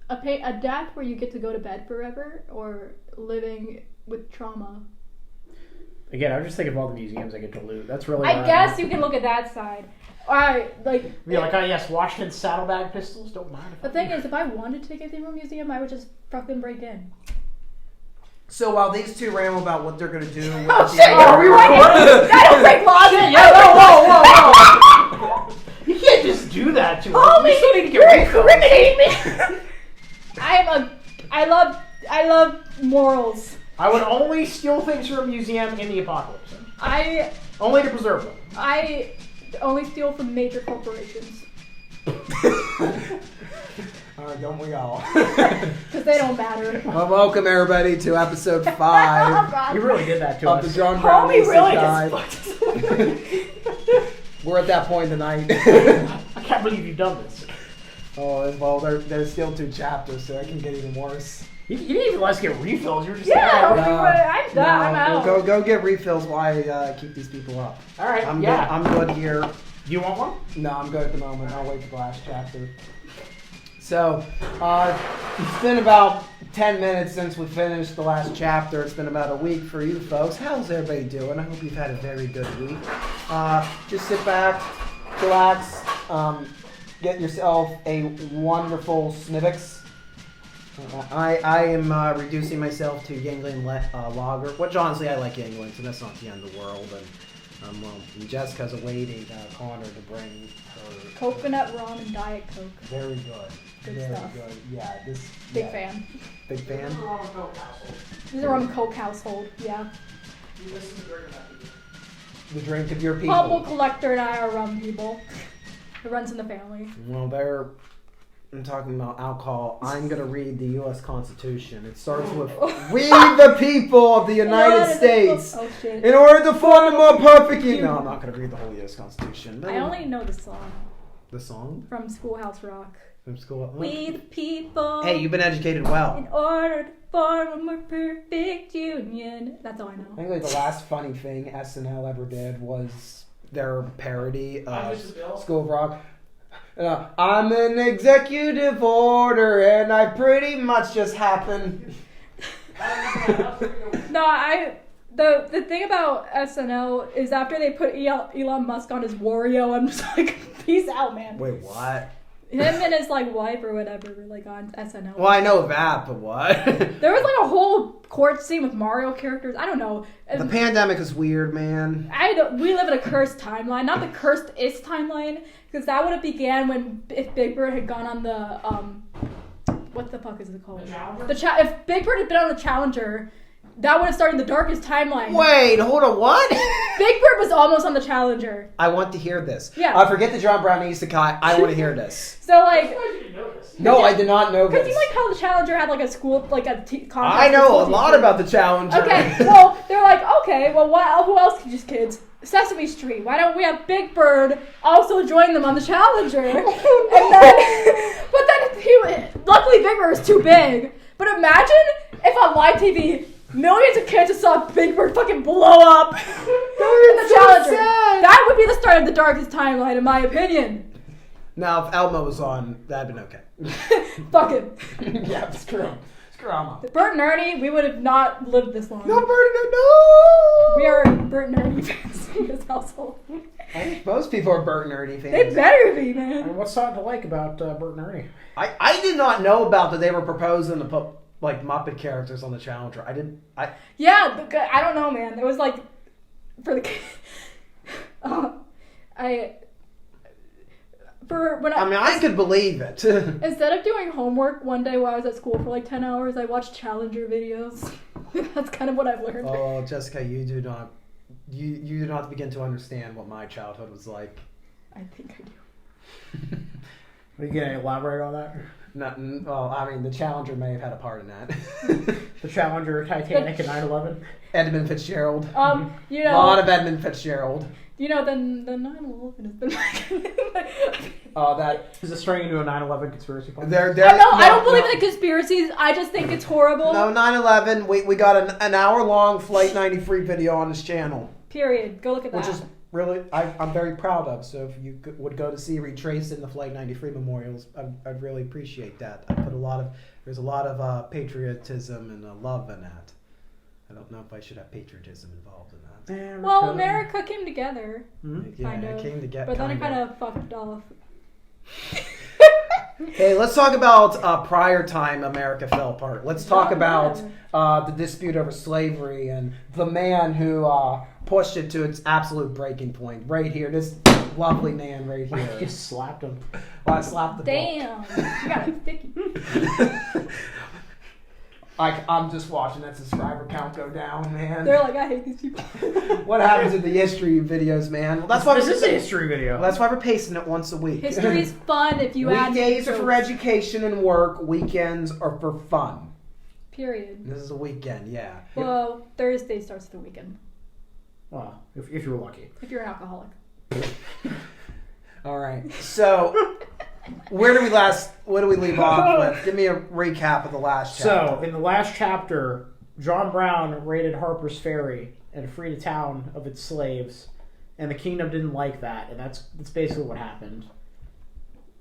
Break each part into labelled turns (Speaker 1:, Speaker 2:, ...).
Speaker 1: A death where you get to go to bed forever, or living with trauma.
Speaker 2: Again, I was just thinking of all the museums I get to loot. That's really.
Speaker 1: I guess you can look at that side. Alright, like...
Speaker 2: Be like, oh yes, Washington saddlebag pistols, don't mind.
Speaker 1: The thing is, if I wanted to take anything from a museum, I would just fucking break in.
Speaker 3: So while these two ramble about what they're gonna do...
Speaker 1: Oh shit, are we recording? I don't break laws!
Speaker 2: Whoa. You can't just do that to us.
Speaker 1: Homie,
Speaker 2: You still need to
Speaker 1: you're
Speaker 2: get
Speaker 1: incriminating me! I love morals.
Speaker 2: I would only steal things from a museum in the apocalypse. Only to preserve them.
Speaker 1: I only steal from major corporations.
Speaker 3: Don't we all?
Speaker 1: Because they don't matter.
Speaker 3: Well, welcome everybody to episode 5
Speaker 1: Oh, God.
Speaker 2: You really did that to
Speaker 3: of
Speaker 2: us.
Speaker 3: the John Brown
Speaker 1: Homie really
Speaker 3: Isekai. We're at that point tonight.
Speaker 2: I can't believe you've done this.
Speaker 3: Oh, well, there's still 2 chapters, so it can get even worse.
Speaker 2: You didn't even let us get refills. You were just
Speaker 1: Yeah,
Speaker 2: like,
Speaker 1: I'm done. I'm out.
Speaker 3: Go get refills while I keep these people up.
Speaker 2: all right,
Speaker 3: I'm
Speaker 2: yeah.
Speaker 3: good. I'm good here.
Speaker 2: Do you want one?
Speaker 3: No, I'm good at the moment. I'll wait for the last chapter. So, it's been about 10 minutes since we finished the last chapter. It's been about a week for you folks. How's everybody doing? I hope you've had a very good week. Just sit back, relax, get yourself a wonderful Snibbix. I am reducing myself to Yangling lager, which honestly I like Yangling, so that's not the end of the world. And Jessica's awaiting Connor to bring her
Speaker 1: Coconut rum and Diet Coke.
Speaker 3: very good.
Speaker 1: Good
Speaker 3: Very
Speaker 1: stuff.
Speaker 3: good. Yeah, this
Speaker 1: Big fan.
Speaker 3: Big fan.
Speaker 1: This is a rum and Coke household, yeah.
Speaker 3: The drink of your people.
Speaker 1: Humble Collector and I are rum people. It runs in the family.
Speaker 3: Well, I'm talking about alcohol. I'm going to read the U.S. Constitution. It starts with, "We the people of the United States,
Speaker 1: Oh shit.
Speaker 3: in order to form a more perfect union." No, I'm not going to read the whole U.S. Constitution.
Speaker 1: I only know the song
Speaker 3: The song?
Speaker 1: from Schoolhouse Rock.
Speaker 3: From school?
Speaker 1: We the people.
Speaker 3: Hey, you've been educated well.
Speaker 1: In order to form a more perfect union. That's all I know.
Speaker 3: I think like the last funny thing SNL ever did was their parody of School of Rock. I'm an executive order, and I pretty much just happen.
Speaker 1: No, the thing about SNL is after they put Elon Musk on his Wario, I'm just like, peace out, man.
Speaker 3: Wait, what?
Speaker 1: Him and his like wife or whatever were like on SNL.
Speaker 3: Well, I know that, but what?
Speaker 1: There was like a whole court scene with Mario characters. I don't know.
Speaker 3: The pandemic is weird, man.
Speaker 1: We live in a cursed timeline, not the cursed is timeline, because that would have began when if Big Bird had gone on the what the fuck is it called? The Challenger. If Big Bird had been on the Challenger, that would have started the darkest timeline.
Speaker 3: Wait, hold on, what?
Speaker 1: Big Bird was almost on the Challenger.
Speaker 3: I want to hear this.
Speaker 1: Yeah.
Speaker 3: Forget the John Brown Isekai. I want to hear this.
Speaker 1: So like,
Speaker 3: No, I did not know this.
Speaker 1: because you like how the Challenger had like a school, like a contest.
Speaker 3: I know a lot about the Challenger.
Speaker 1: Okay, well they're like, okay, well who else can just kids? Sesame Street. Why don't we have Big Bird also join them on the Challenger? And then, luckily Big Bird was too big. But imagine if on live TV, millions of kids just saw Big Bird fucking blow up in the Challenger.
Speaker 3: Sad.
Speaker 1: That would be the start of the darkest timeline, in my opinion.
Speaker 3: Now, if Elmo was on, that'd been okay.
Speaker 1: Fuck it.
Speaker 3: Yeah, screw him. Screw Elmo.
Speaker 1: Bert and Ernie, we would have not lived this long.
Speaker 3: No, Bernie, no!
Speaker 1: We are Bert and Ernie fans in this household.
Speaker 3: I think most people are Bert and Ernie fans.
Speaker 1: They better be, man.
Speaker 2: And what's not to like about Bert and Ernie?
Speaker 3: I did not know about that they were proposing to put like Muppet characters on the Challenger.
Speaker 1: Yeah, I don't know, man. It was like for the
Speaker 3: I could believe it.
Speaker 1: instead of doing homework one day while I was at school for like 10 hours, I watched Challenger videos. That's kind of what I've learned.
Speaker 3: Oh, Jessica, you do not begin to understand what my childhood was like.
Speaker 1: I think I do.
Speaker 2: Are you going to elaborate on that?
Speaker 3: Well, I mean, the Challenger may have had a part in that.
Speaker 2: The Challenger, Titanic, and 9/11?
Speaker 3: Edmund Fitzgerald.
Speaker 1: A
Speaker 3: lot of Edmund Fitzgerald.
Speaker 1: The 9/11 has been
Speaker 3: That
Speaker 2: is this turning into a 9/11 conspiracy point?
Speaker 1: I don't believe in the conspiracies. I just think it's horrible.
Speaker 3: No, 9/11. We got an hour long Flight 93 video on this channel.
Speaker 1: Period. Go look at that.
Speaker 3: really I'm very proud of. So if you would go to see Retrace in the Flight 93 memorials, I'd really appreciate that. There's a lot of patriotism and love in that. I don't know if I should have patriotism involved in that.
Speaker 1: Well, America came together.
Speaker 3: Kind of. It came together.
Speaker 1: But then it kind of fucked off.
Speaker 3: Hey, let's talk about prior time America fell apart. Let's talk about the dispute over slavery and the man who pushed it to its absolute breaking point. Right here, this lovely man right here.
Speaker 2: I just slapped him.
Speaker 3: Well, I slapped the
Speaker 1: Damn, you got it sticky.
Speaker 3: I'm just watching that subscriber count go down, man.
Speaker 1: They're like, I hate these people.
Speaker 3: What happens in the history videos, man? Well, that's why
Speaker 2: this is a history video.
Speaker 3: Well, that's why we're pacing it once a week.
Speaker 1: History's fun if you add
Speaker 3: weekdays are for education and work. Weekends are for fun.
Speaker 1: Period.
Speaker 3: This is a weekend, yeah.
Speaker 1: Well, Thursday starts the weekend.
Speaker 2: Well, if you're lucky.
Speaker 1: If you're an alcoholic.
Speaker 3: All right. So, what do we leave off with? Give me a recap of the last chapter.
Speaker 2: So, in the last chapter, John Brown raided Harper's Ferry and freed a town of its slaves, and the kingdom didn't like that, and that's basically what happened.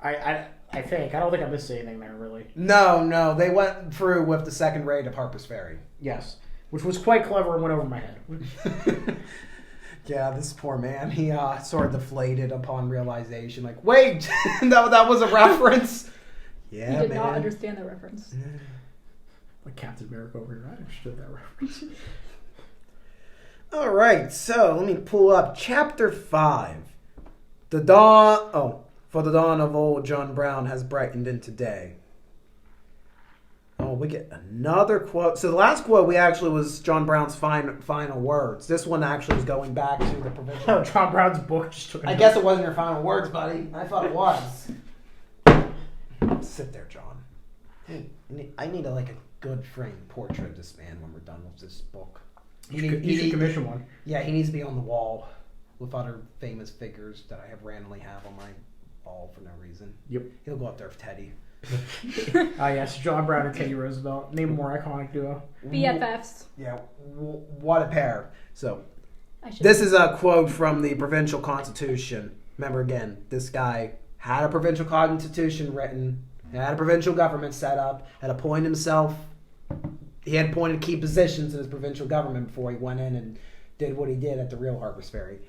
Speaker 2: I think. I don't think I missed anything there, really.
Speaker 3: No. They went through with the second raid of Harper's Ferry.
Speaker 2: Yes. Which was quite clever and went over my head.
Speaker 3: Yeah, this poor man, he sort of deflated upon realization. Like, wait, that was a reference? Yeah,
Speaker 1: man. He did not understand the reference.
Speaker 2: Like Captain America over here, I understood that reference.
Speaker 3: All right, so let me pull up Chapter 5. For the dawn of old John Brown has brightened into day. Oh, we get another quote. So the last quote was John Brown's final words. This one actually is going back to the provincial.
Speaker 2: Oh, John Brown's book just took.
Speaker 3: I guess it wasn't your final words, buddy. I thought it was. Sit there, John. Hey, I need a good framed portrait of this man when we're done with this book.
Speaker 2: You should commission one.
Speaker 3: Yeah, he needs to be on the wall with other famous figures that I randomly have on my wall for no reason.
Speaker 2: Yep.
Speaker 3: He'll go up there with Teddy.
Speaker 2: Yes, John Brown and Teddy Roosevelt. Name a more iconic duo.
Speaker 1: BFFs.
Speaker 3: Yeah, what a pair. So, this is a quote from the provincial constitution. Remember again, this guy had a provincial constitution written, had a provincial government set up, had appointed himself. He had appointed key positions in his provincial government before he went in and did what he did at the real Harper's Ferry.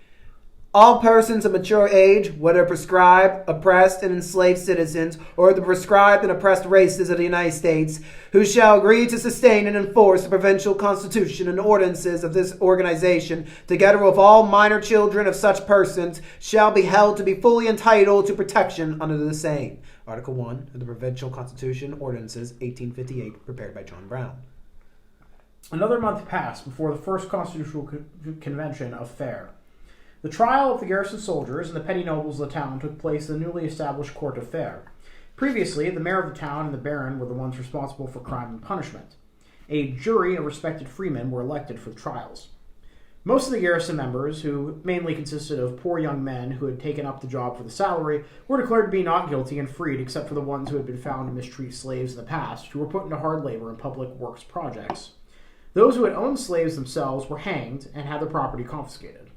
Speaker 3: All persons of mature age, whether prescribed, oppressed, and enslaved citizens, or the prescribed and oppressed races of the United States, who shall agree to sustain and enforce the provincial constitution and ordinances of this organization, together with all minor children of such persons, shall be held to be fully entitled to protection under the same. Article 1 of the Provincial Constitution, Ordinances, 1858, prepared by John Brown.
Speaker 2: Another month passed before the first constitutional convention of Fair. The trial of the garrison soldiers and the petty nobles of the town took place in the newly established court of Fair. Previously, the mayor of the town and the baron were the ones responsible for crime and punishment. A jury of respected freemen were elected for the trials. Most of the garrison members, who mainly consisted of poor young men who had taken up the job for the salary, were declared to be not guilty and freed, except for the ones who had been found to mistreat slaves in the past, who were put into hard labor in public works projects. Those who had owned slaves themselves were hanged and had their property confiscated.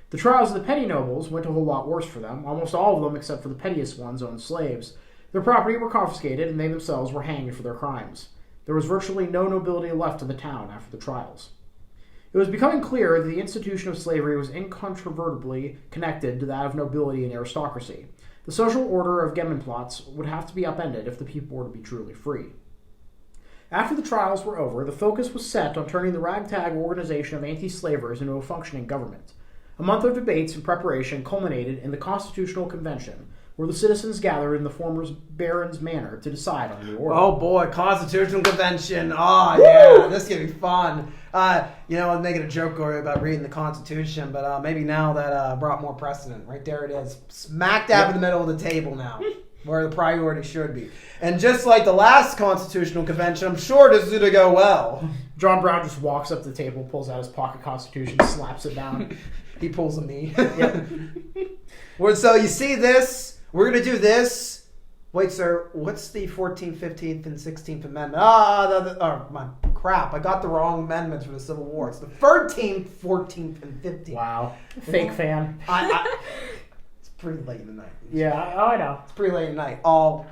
Speaker 2: The trials of the petty nobles went a whole lot worse for them. Almost all of them, except for the pettiest ones, owned slaves. Their property were confiscated, and they themselves were hanged for their crimes. There was virtually no nobility left in the town after the trials. It was becoming clear that the institution of slavery was incontrovertibly connected to that of nobility and aristocracy. The social order of Gemmenplatz would have to be upended if the people were to be truly free. After the trials were over, the focus was set on turning the ragtag organization of anti-slavers into a functioning government. A month of debates and preparation culminated in the Constitutional Convention, where the citizens gathered in the former Baron's manor to decide on the order.
Speaker 3: Oh boy, Constitutional Convention. Oh yeah, this is going to be fun. I was making a joke about reading the Constitution, but maybe now that brought more precedent. Right there it is. Smack dab in the middle of the table now, where the priority should be. And just like the last Constitutional Convention, I'm sure this is going to go well.
Speaker 2: John Brown just walks up to the table, pulls out his pocket Constitution, slaps it down.
Speaker 3: He pulls a me.
Speaker 2: Yep.
Speaker 3: So you see this? We're going to do this. Wait, sir. What's the 14th, 15th, and 16th Amendment? My crap, I got the wrong amendments for the Civil War. It's the 13th, 14th, and 15th.
Speaker 2: Wow. Fake fan.
Speaker 3: It's pretty late in the night.
Speaker 2: Yeah, I know.
Speaker 3: It's pretty late at night. All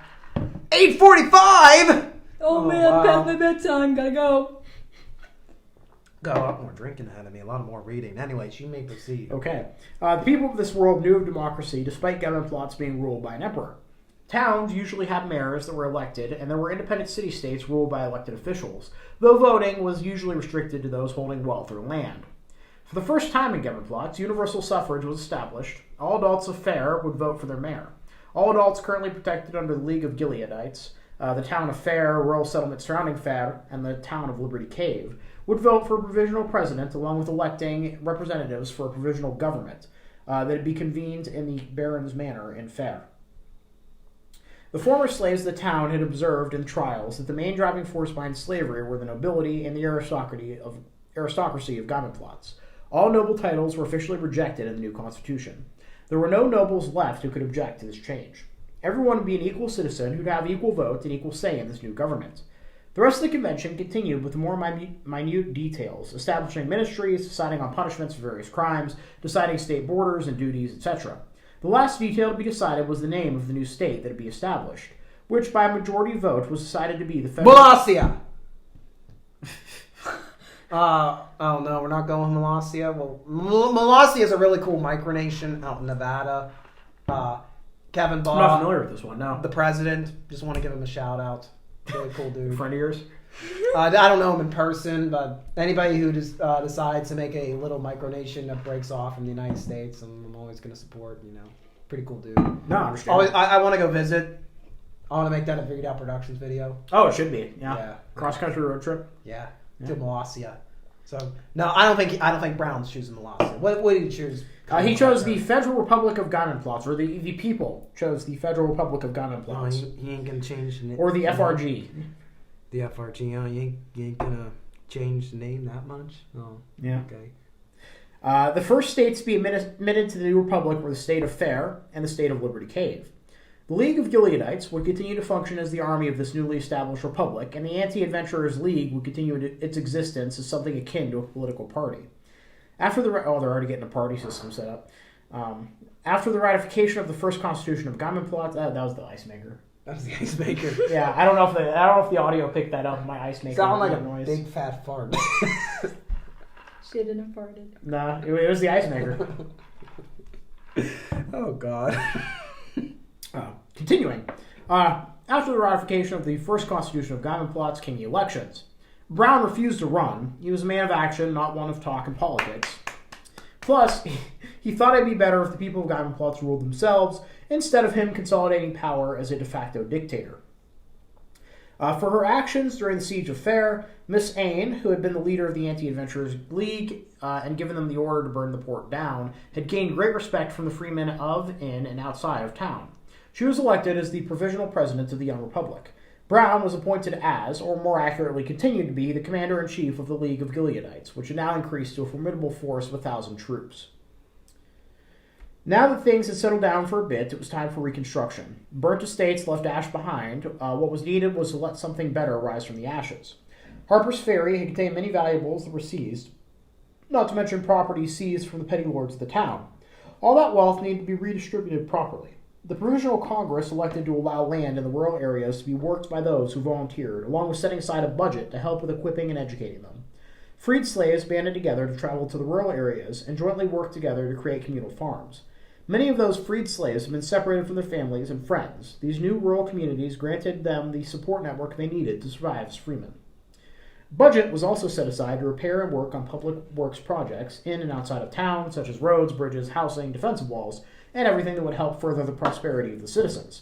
Speaker 3: 8:45!
Speaker 1: Oh man,
Speaker 3: wow.
Speaker 1: past my bedtime, gotta go.
Speaker 3: Got a lot more drinking ahead of me, a lot more reading. Anyways, you may proceed.
Speaker 2: Okay. The people of this world knew of democracy despite government plots being ruled by an emperor. Towns usually had mayors that were elected, and there were independent city-states ruled by elected officials, though voting was usually restricted to those holding wealth or land. For the first time in government plots, universal suffrage was established. All adults of Fair would vote for their mayor. All adults currently protected under the League of Gileadites, the town of Fair, rural settlement surrounding Fair, and the town of Liberty Cave, would vote for a provisional president along with electing representatives for a provisional government that would be convened in the Baron's Manor in Fair. The former slaves of the town had observed in trials that the main driving force behind slavery were the nobility and the aristocracy of government plots. All noble titles were officially rejected in the new constitution. There were no nobles left who could object to this change. Everyone would be an equal citizen who'd have equal vote and equal say in this new government. The rest of the convention continued with more minute details, establishing ministries, deciding on punishments for various crimes, deciding state borders and duties, etc. The last detail to be decided was the name of the new state that would be established, which by a majority vote was decided to be the federal...
Speaker 3: Molossia! Oh no, we're not going Molossia. Well, Molossia is a really cool micronation out in Nevada. Kevin Baugh,
Speaker 2: I'm not familiar with this one, no.
Speaker 3: the president, just want to give him a shout out. Really cool dude.
Speaker 2: Friend of yours?
Speaker 3: I don't know him in person, but anybody who decides to make a little micronation that breaks off from the United States, I'm always going to support, Pretty cool dude.
Speaker 2: No, I understand.
Speaker 3: I want to go visit. I want to make that a Figured Out Productions video.
Speaker 2: Oh, it should be. Yeah.
Speaker 3: Yeah.
Speaker 2: Cross-country road trip?
Speaker 3: Yeah. To Molossia. So, no, I don't think Brown's choosing Molossia. What did he choose?
Speaker 2: He chose the Federal Republic of Ghana plots, or the people chose the Federal Republic of Ghana
Speaker 3: Oh,
Speaker 2: plots.
Speaker 3: he ain't going to change the name.
Speaker 2: Or the FRG.
Speaker 3: The FRG, you ain't going to change the name that much? Oh,
Speaker 2: yeah.
Speaker 3: Okay.
Speaker 2: The first states to be admitted to the new republic were the state of Fair and the state of Liberty Cave. The League of Gileadites would continue to function as the army of this newly established republic, and the Anti-Adventurers League would continue its existence as something akin to a political party. After they're already getting a party system set up. After the ratification of the first constitution of Gammon Plot, that was the ice maker.
Speaker 3: That was the ice maker.
Speaker 2: Yeah, I don't know if the audio picked that up. My ice maker
Speaker 3: Sound like a
Speaker 2: noise.
Speaker 3: big fat fart.
Speaker 1: She didn't farted.
Speaker 2: Nah, it was the ice maker.
Speaker 3: Oh God.
Speaker 2: Continuing. After the ratification of the first constitution of Gammon Plots came the elections. Brown refused to run. He was a man of action, not one of talk and politics. Plus, he thought it'd be better if the people of Gammon Plots ruled themselves instead of him consolidating power as a de facto dictator. For her actions during the Siege of Fair, Miss Ain, who had been the leader of the Anti-Adventurers League and given them the order to burn the port down, had gained great respect from the freemen of, in, and outside of town. She was elected as the provisional president of the young republic. Brown was appointed as, or more accurately continued to be, the commander-in-chief of the League of Gileadites, which had now increased to a formidable force of 1,000 troops. Now that things had settled down for a bit, it was time for reconstruction. Burnt estates left ash behind. What was needed was to let something better rise from the ashes. Harper's Ferry had contained many valuables that were seized, not to mention property seized from the petty lords of the town. All that wealth needed to be redistributed properly. The Provisional Congress elected to allow land in the rural areas to be worked by those who volunteered, along with setting aside a budget to help with equipping and educating them. Freed slaves banded together to travel to the rural areas and jointly work together to create communal farms. Many of those freed slaves had been separated from their families and friends. These new rural communities granted them the support network they needed to survive as freemen. Budget was also set aside to repair and work on public works projects in and outside of town, such as roads, bridges, housing, defensive walls, and everything that would help further the prosperity of the citizens.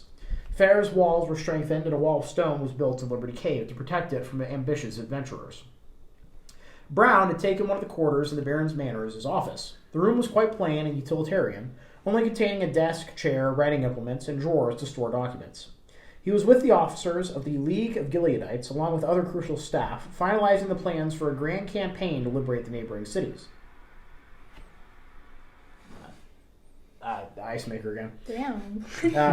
Speaker 2: Fair's walls were strengthened, and a wall of stone was built in Liberty Cave to protect it from ambitious adventurers. Brown had taken one of the quarters in the Baron's Manor as his office. The room was quite plain and utilitarian, only containing a desk, chair, writing implements, and drawers to store documents. He was with the officers of the League of Gileadites, along with other crucial staff, finalizing the plans for a grand campaign to liberate the neighboring cities. The ice maker again.
Speaker 1: Damn.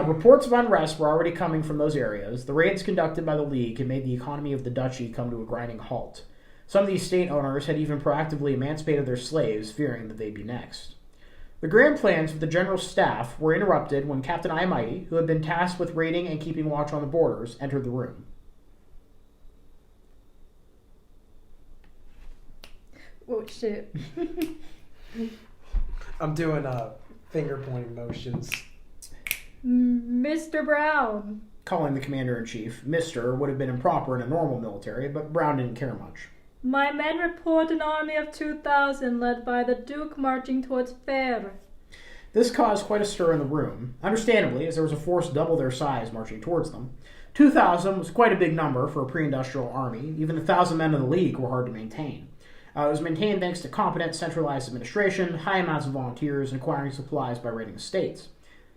Speaker 2: Reports of unrest were already coming from those areas. The raids conducted by the League had made the economy of the duchy come to a grinding halt. Some of these state owners had even proactively emancipated their slaves, fearing that they'd be next. The grand plans of the general staff were interrupted when Captain Mighty, who had been tasked with raiding and keeping watch on the borders, entered the room.
Speaker 1: Oh, shit.
Speaker 3: I'm doing finger pointing motions.
Speaker 1: Mr. Brown.
Speaker 2: Calling the commander-in-chief Mr. would have been improper in a normal military, but Brown didn't care much.
Speaker 1: My men report an army of 2,000 led by the Duke marching towards Fair.
Speaker 2: This caused quite a stir in the room, understandably, as there was a force double their size marching towards them. 2,000 was quite a big number for a pre-industrial army. Even the 1,000 men of the League were hard to maintain. It was maintained thanks to competent, centralized administration, high amounts of volunteers, and acquiring supplies by raiding estates.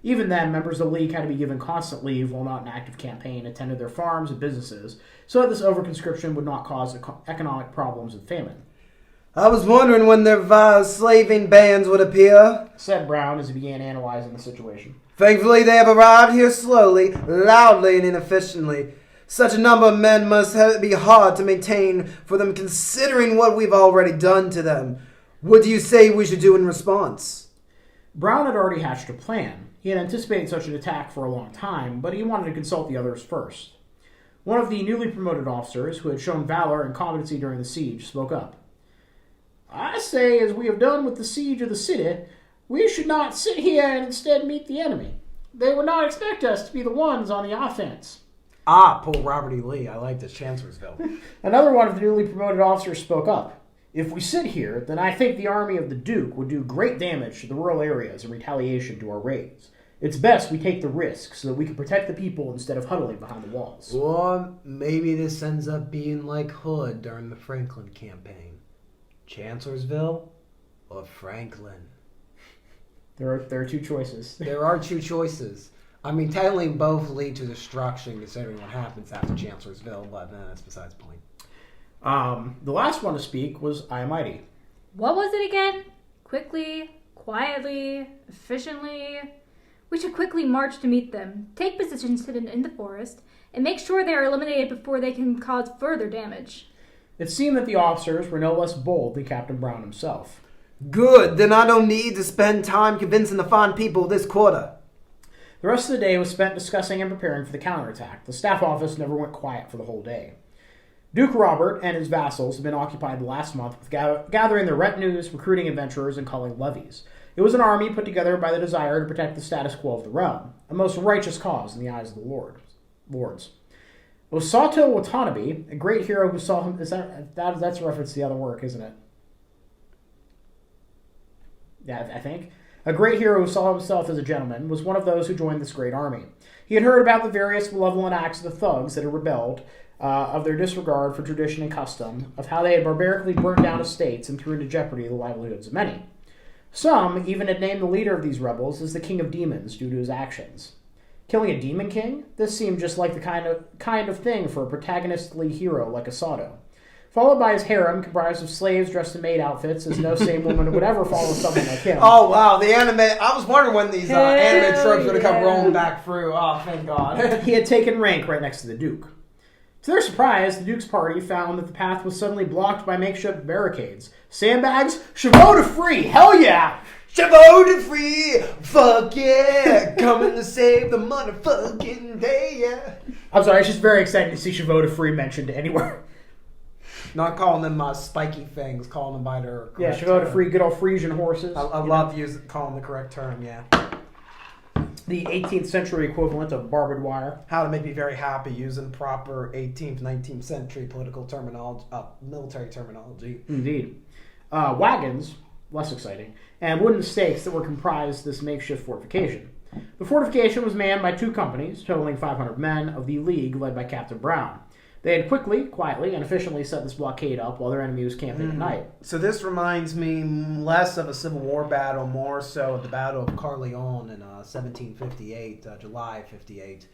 Speaker 2: Even then, members of the League had to be given constant leave while not in active campaign, attended their farms and businesses, so that this overconscription would not cause economic problems and famine.
Speaker 3: I was wondering when their vile slaving bands would appear,
Speaker 2: said Brown as he began analyzing the situation.
Speaker 3: Thankfully, they have arrived here slowly, loudly, and inefficiently. Such a number of men must be hard to maintain for them, considering what we've already done to them. What do you say we should do in response?
Speaker 2: Brown had already hatched a plan. He had anticipated such an attack for a long time, but he wanted to consult the others first. One of the newly promoted officers, who had shown valor and competency during the siege, spoke up. I say, as we have done with the siege of the city, we should not sit here and instead meet the enemy. They would not expect us to be the ones on the offense.
Speaker 3: Ah, poor Robert E. Lee. I like this Chancellorsville.
Speaker 2: Another one of the newly promoted officers spoke up. If we sit here, then I think the army of the Duke would do great damage to the rural areas in retaliation to our raids. It's best we take the risk so that we can protect the people instead of huddling behind the walls.
Speaker 3: Or maybe this ends up being like Hood during the Franklin campaign. Chancellorsville or Franklin?
Speaker 2: There are two choices.
Speaker 3: There are two choices. I mean, technically both lead to destruction considering what happens after Chancellorsville, but that's besides the point.
Speaker 2: The last one to speak was Mighty.
Speaker 1: What was it again? Quickly, quietly, efficiently. We should quickly march to meet them, take positions hidden in the forest, and make sure they are eliminated before they can cause further damage.
Speaker 2: It seemed that the officers were no less bold than Captain Brown himself.
Speaker 3: Good, then I don't need to spend time convincing the fine people of this quarter.
Speaker 2: The rest of the day was spent discussing and preparing for the counterattack. The staff office never went quiet for the whole day. Duke Robert and his vassals had been occupied the last month with gathering their retinues, recruiting adventurers, and calling levies. It was an army put together by the desire to protect the status quo of the realm, a most righteous cause in the eyes of the lords. Osato Watanabe, a great hero who saw him... That's a reference to the other work, isn't it? Yeah, I think. A great hero who saw himself as a gentleman was one of those who joined this great army. He had heard about the various malevolent acts of the thugs that had rebelled, of their disregard for tradition and custom, of how they had barbarically burnt down estates and threw into jeopardy the livelihoods of many. Some even had named the leader of these rebels as the King of Demons due to his actions. Killing a demon king? This seemed just like the kind of thing for a protagonistly hero like Osato. Followed by his harem, comprised of slaves dressed in maid outfits, as no sane woman would ever follow someone like him.
Speaker 3: Oh, wow, the anime... I was wondering when these anime tropes would have come rolling back through. Oh, thank God.
Speaker 2: He had taken rank right next to the Duke. To their surprise, the Duke's party found that the path was suddenly blocked by makeshift barricades. Sandbags? Chevaux de free! Hell yeah!
Speaker 3: Chevaux de free! Fuck yeah! Coming to save the motherfucking day, yeah!
Speaker 2: I'm sorry, it's just very exciting to see Chevaux de free mentioned anywhere.
Speaker 3: Not calling them spiky things, calling them by their correct
Speaker 2: Yeah, Chevaux de
Speaker 3: term.
Speaker 2: free, good old Frisian horses.
Speaker 3: I love calling the correct term, yeah.
Speaker 2: The 18th century equivalent of barbed wire.
Speaker 3: How to make me very happy using proper 18th, 19th century political terminology, military terminology.
Speaker 2: Indeed. Wagons, less exciting, and wooden stakes that were comprised this makeshift fortification. The fortification was manned by two companies, totaling 500 men, of the League led by Captain Brown. They had quickly, quietly, and efficiently set this blockade up while their enemy was camping at night.
Speaker 3: So this reminds me less of a Civil War battle, more so of the Battle of Carleon in 1758, July 58,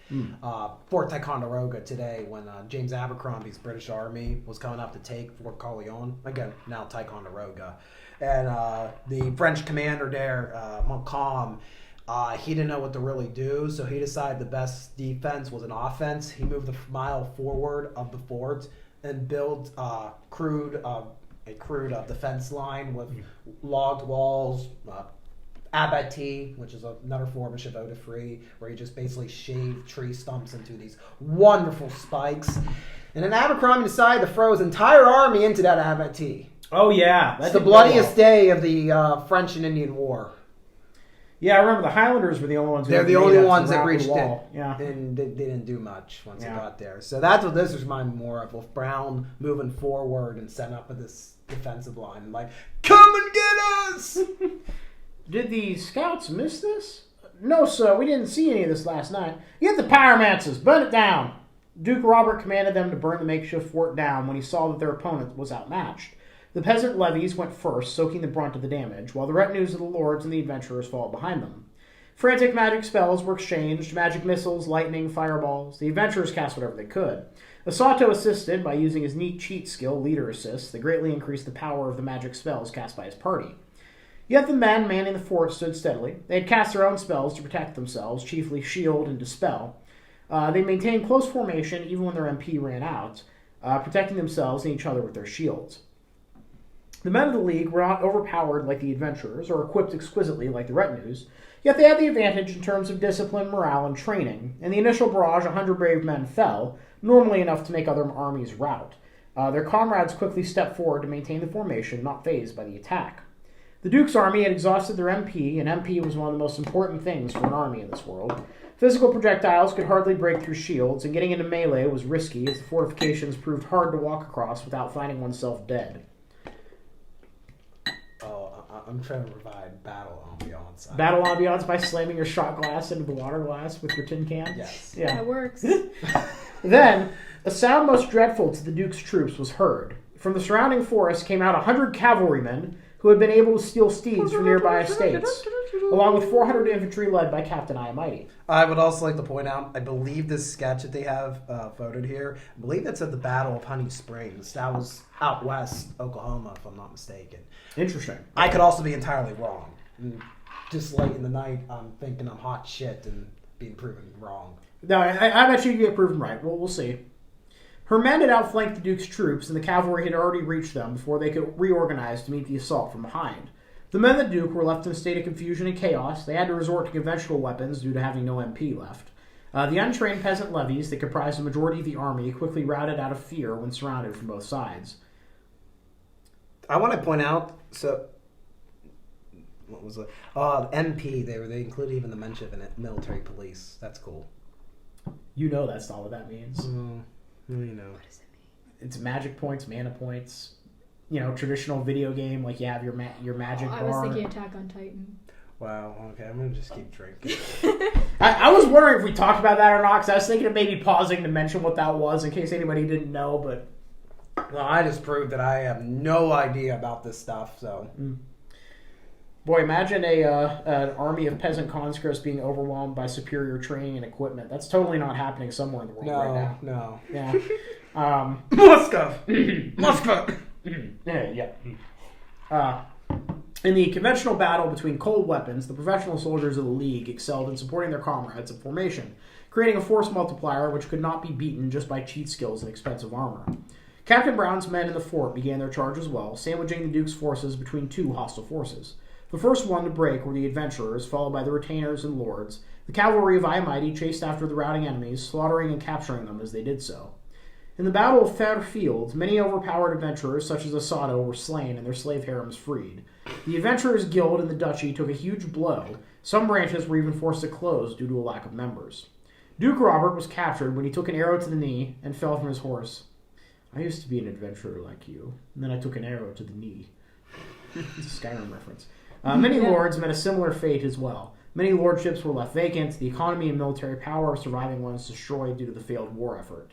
Speaker 3: Fort Ticonderoga today, when James Abercrombie's British Army was coming up to take Fort Carleon, again, now Ticonderoga. And the French commander there, Montcalm, he didn't know what to really do, so he decided the best defense was an offense. He moved a mile forward of the fort and built a crude defense line with logged walls, abattis, which is another form of chevaux de frise, where you just basically shave tree stumps into these wonderful spikes. And then Abercrombie decided to throw his entire army into that abattis.
Speaker 2: Oh, yeah.
Speaker 3: That's the bloodiest day of the French and Indian War.
Speaker 2: Yeah, I remember the Highlanders were the only ones.
Speaker 3: They're the only ones that reached it.
Speaker 2: Yeah,
Speaker 3: and they didn't do much once they got there. So that's what this reminded me more of. With Brown moving forward and setting up this defensive line, like, come and get us.
Speaker 2: Did the scouts miss this? No, sir. We didn't see any of this last night. Get the pyromancers, burn it down. Duke Robert commanded them to burn the makeshift fort down when he saw that their opponent was outmatched. The peasant levies went first, soaking the brunt of the damage, while the retinues of the lords and the adventurers followed behind them. Frantic magic spells were exchanged, magic missiles, lightning, fireballs. The adventurers cast whatever they could. Asato assisted by using his neat cheat skill, Leader Assist, that greatly increased the power of the magic spells cast by his party. Yet the men manning the fort stood steadily. They had cast their own spells to protect themselves, chiefly Shield and Dispel. They maintained close formation even when their MP ran out, protecting themselves and each other with their shields. The men of the League were not overpowered like the adventurers, or equipped exquisitely like the retinues, yet they had the advantage in terms of discipline, morale, and training. In the initial barrage, 100 brave men fell, normally enough to make other armies rout. Their comrades quickly stepped forward to maintain the formation, not fazed by the attack. The Duke's army had exhausted their MP, and MP was one of the most important things for an army in this world. Physical projectiles could hardly break through shields, and getting into melee was risky, as the fortifications proved hard to walk across without finding oneself dead.
Speaker 3: I'm trying to provide battle ambiance.
Speaker 2: Battle ambiance by slamming your shot glass into the water glass with your tin can?
Speaker 3: Yes.
Speaker 2: Yeah.
Speaker 1: That works.
Speaker 2: Then, a sound most dreadful to the Duke's troops was heard. From the surrounding forest came out 100 cavalrymen who had been able to steal steeds from nearby estates, along with 400 infantry led by Captain Iamighty.
Speaker 3: I would also like to point out, I believe this sketch that they have photoed here, I believe that's at the Battle of Honey Springs. That was out west, Oklahoma, if I'm not mistaken.
Speaker 2: Interesting.
Speaker 3: I could also be entirely wrong. Just late in the night, I'm thinking I'm hot shit and being proven wrong.
Speaker 2: No, I bet you get proven right. We'll see. Her men had outflanked the Duke's troops, and the cavalry had already reached them before they could reorganize to meet the assault from behind. The men of the Duke were left in a state of confusion and chaos. They had to resort to conventional weapons due to having no MP left. The untrained peasant levies that comprised the majority of the army quickly routed out of fear when surrounded from both sides.
Speaker 3: I want to point out, what was it? MP, they included even the mention of military police. That's cool.
Speaker 2: You know that's not what that means.
Speaker 3: You know.
Speaker 1: What does it mean?
Speaker 2: It's magic points, mana points. Traditional video game, like you have your magic bar.
Speaker 1: I was thinking Attack on Titan.
Speaker 3: Wow, okay, I'm going to just keep drinking.
Speaker 2: I was wondering if we talked about that or not, because I was thinking of maybe pausing to mention what that was in case anybody didn't know, but...
Speaker 3: Well, I just proved that I have no idea about this stuff, so...
Speaker 2: Boy, imagine an army of peasant conscripts being overwhelmed by superior training and equipment. That's totally not happening somewhere in the world right now.
Speaker 3: No.
Speaker 2: Yeah.
Speaker 3: Moscow! Moscow!
Speaker 2: Yeah. In the conventional battle between cold weapons, the professional soldiers of the League excelled in supporting their comrades in formation, creating a force multiplier which could not be beaten just by cheat skills and expensive armor. Captain Brown's men in the fort began their charge as well, sandwiching the Duke's forces between two hostile forces. The first one to break were the adventurers, followed by the retainers and lords. The cavalry of Iamighty chased after the routing enemies, slaughtering and capturing them as they did so. In the Battle of Fair Field, many overpowered adventurers, such as Asato, were slain and their slave harems freed. The Adventurers Guild and the Duchy took a huge blow. Some branches were even forced to close due to a lack of members. Duke Robert was captured when he took an arrow to the knee and fell from his horse. I used to be an adventurer like you, and then I took an arrow to the knee. It's a Skyrim reference. Many lords met a similar fate as well. Many lordships were left vacant, the economy and military power of surviving ones destroyed due to the failed war effort.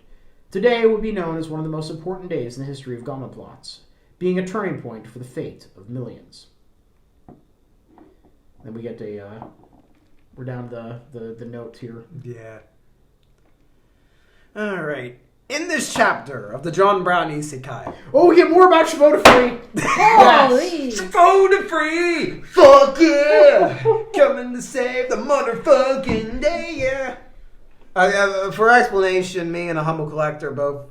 Speaker 2: Today would be known as one of the most important days in the history of Gauntlets, being a turning point for the fate of millions. Then we get we're down to the notes here.
Speaker 3: Yeah. All right. In this chapter of the John Brown Isekai.
Speaker 2: Oh, we get more about Shibota Free.
Speaker 1: Holy!
Speaker 3: Shibota Free! Fuck yeah! Coming to save the motherfucking day, yeah! For explanation, me and a humble collector both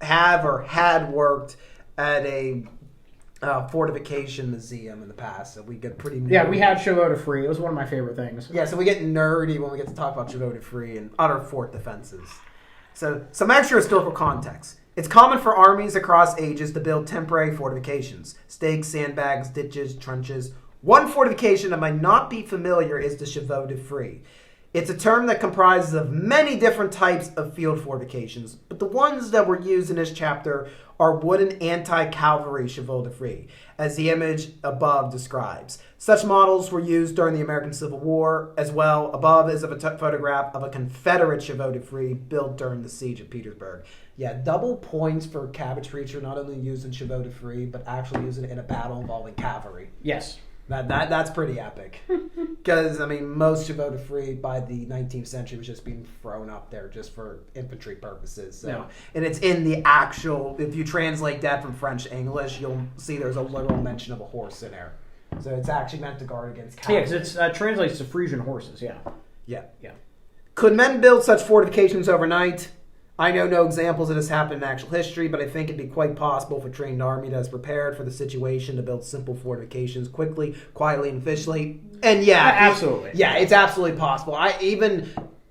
Speaker 3: have or had worked at a fortification museum in the past, so we get pretty nerdy.
Speaker 2: Yeah, we had Shibota Free. It was one of my favorite things.
Speaker 3: Yeah, so we get nerdy when we get to talk about Shibota Free and other fort defenses. So, some extra historical context. It's common for armies across ages to build temporary fortifications. Stakes, sandbags, ditches, trenches. One fortification that might not be familiar is the chevaux de frise. It's a term that comprises of many different types of field fortifications, but the ones that were used in this chapter are wooden anti-cavalry chevaux de frise, as the image above describes. Such models were used during the American Civil War, as well. Above is of a photograph of a Confederate chevaux de frise built during the Siege of Petersburg. Yeah, double points for Cabbage Preacher, not only used in chevaux de frise, but actually using it in a battle involving cavalry.
Speaker 2: Yes.
Speaker 3: That's pretty epic. Because, I mean, most chevaux de frise by the 19th century was just being thrown up there just for infantry purposes. So. Yeah. And it's in the actual, if you translate that from French to English, you'll see there's a literal mention of a horse in there. So it's actually meant to guard against cavalry.
Speaker 2: Yeah, because it translates to Frisian horses, yeah.
Speaker 3: Yeah.
Speaker 2: Yeah.
Speaker 3: Could men build such fortifications overnight? I know no examples of this happened in actual history, but I think it'd be quite possible for a trained army that is prepared for the situation to build simple fortifications quickly, quietly, and efficiently. And yeah,
Speaker 2: absolutely.
Speaker 3: Yeah, it's absolutely possible.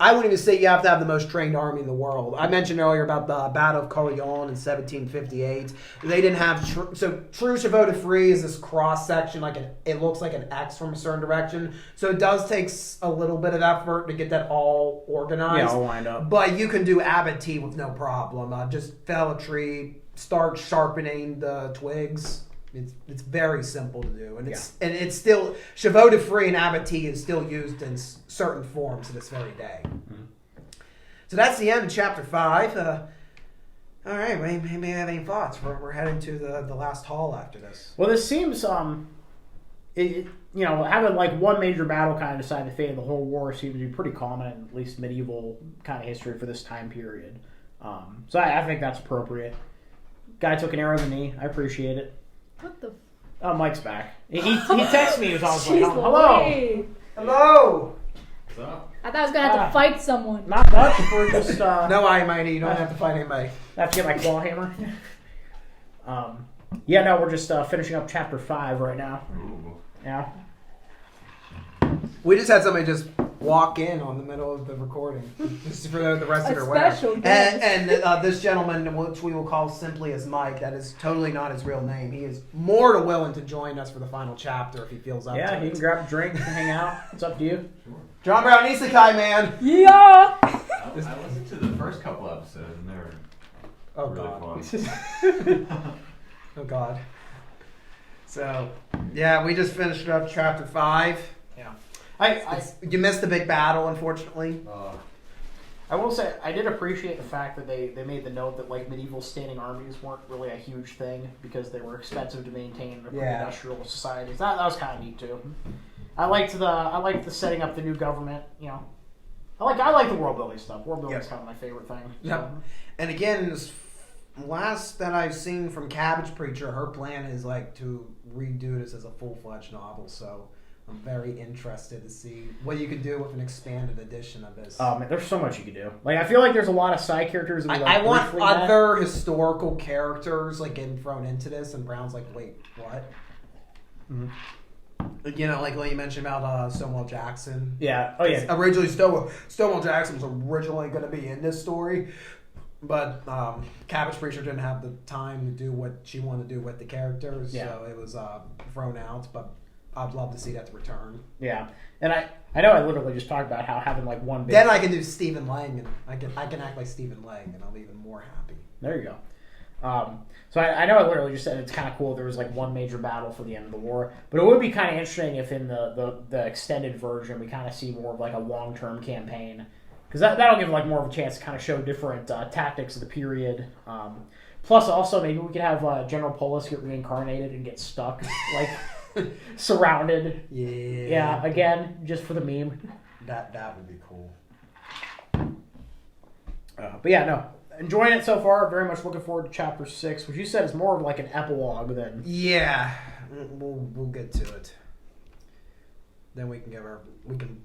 Speaker 3: I wouldn't even say you have to have the most trained army in the world. I mentioned earlier about the Battle of Corleone in 1758. They didn't have so true chevaux de frise is this cross section, it looks like an X from a certain direction. So it does take a little bit of effort to get that all organized.
Speaker 2: Yeah, all lined up.
Speaker 3: But you can do abatis with no problem. Just fell a tree, start sharpening the twigs. It's very simple to do, and it's still chevaux de frise and abattis is still used in certain forms to this very day. Mm-hmm. So that's the end of chapter 5. All right, maybe I have any thoughts. We're heading to the last hall after this.
Speaker 2: Well, this seems having like one major battle kind of decide the fate of the whole war seems to be pretty common in at least medieval kind of history for this time period. So I think that's appropriate. Guy took an arrow in the knee. I appreciate it.
Speaker 1: What the?
Speaker 2: Oh, Mike's back. He texted me. He was like,
Speaker 1: hello.
Speaker 3: Hello.
Speaker 2: What's up?
Speaker 1: I thought I was going to have to fight someone.
Speaker 2: Not much. We're just...
Speaker 3: No, Mighty. You don't have to fight anybody.
Speaker 2: I have to get my claw hammer. We're just finishing up chapter 5 right now.
Speaker 4: Ooh.
Speaker 2: Yeah.
Speaker 3: We just had somebody just walk in on the middle of the recording. Just for the rest of their wear.
Speaker 1: Special guest.
Speaker 3: And this gentleman, which we will call simply as Mike, that is totally not his real name. He is more than willing to join us for the final chapter if he feels up to it.
Speaker 2: Yeah, you can grab a drink and hang out. It's up to you.
Speaker 4: Sure.
Speaker 3: John Brown Isekai, man.
Speaker 1: Yeah.
Speaker 4: I listened to the first couple episodes and they were really fun.
Speaker 3: Oh, God. So, yeah, we just finished up chapter 5.
Speaker 2: Yeah.
Speaker 3: You missed the big battle, unfortunately.
Speaker 2: I will say, I did appreciate the fact that they made the note that like medieval standing armies weren't really a huge thing because they were expensive to maintain in pre-industrial societies. That was kind of neat too. I liked the setting up the new government. You know, I like the world building stuff. World building is kind of my favorite thing. So.
Speaker 3: Yep. And again, last that I've seen from Cabbage Preacher, her plan is like to redo this as a full-fledged novel. So I'm very interested to see what you can do with an expanded edition of this.
Speaker 2: Man, there's so much you could do. Like I feel like there's a lot of side characters. That
Speaker 3: I want other historical characters like getting thrown into this, and Brown's like, wait, what? Mm-hmm. You know, like when you mentioned about Stonewall Jackson.
Speaker 2: Yeah. Oh yeah.
Speaker 3: Originally, Stonewall Jackson was originally going to be in this story, but Cabbage Preacher didn't have the time to do what she wanted to do with the characters, so it was thrown out. But I'd love to see that to return. Yeah, and I know I literally just talked about how having like one big... Then I can do Stephen Lang, and I can act like Stephen Lang, and I'll be even more happy. There you go. So I know I literally just said it's kind of cool there was like one major battle for the end of the war, but it would be kind of interesting if in the extended version we kind of see more of like a long-term campaign, because that'll give like more of a chance to kind of show different tactics of the period. Plus also maybe we could have General Polis get reincarnated and get stuck like surrounded. Yeah, again, just for the meme. That would be cool. But yeah, no.
Speaker 2: enjoying it so far. Very much looking forward to chapter 6, which you said is more of like an epilogue than.
Speaker 3: Yeah, we'll get to it. Then we can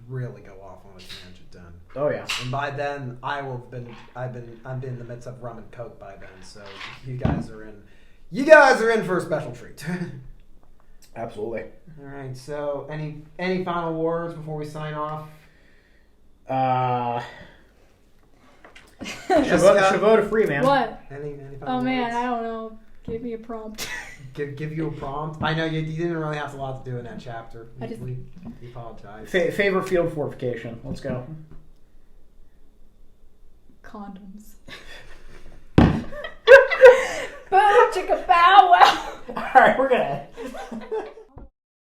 Speaker 3: really go off on a tangent then.
Speaker 2: Oh yeah.
Speaker 3: And by then I've been in the midst of rum and coke by then, so you guys are in for a special treat.
Speaker 2: Absolutely.
Speaker 3: All right. So any final words before we sign off?
Speaker 2: Chavot to free, man.
Speaker 1: What?
Speaker 3: Any
Speaker 1: Oh
Speaker 3: final
Speaker 1: man,
Speaker 3: words?
Speaker 1: I don't know. Give me a prompt.
Speaker 3: Give you a prompt. I know you didn't really have a lot to do in that chapter.
Speaker 1: I just-
Speaker 3: We apologize.
Speaker 2: Favorite field fortification. Let's go.
Speaker 1: Condoms. Boom, chicka bow wow.
Speaker 2: All right, we're gonna.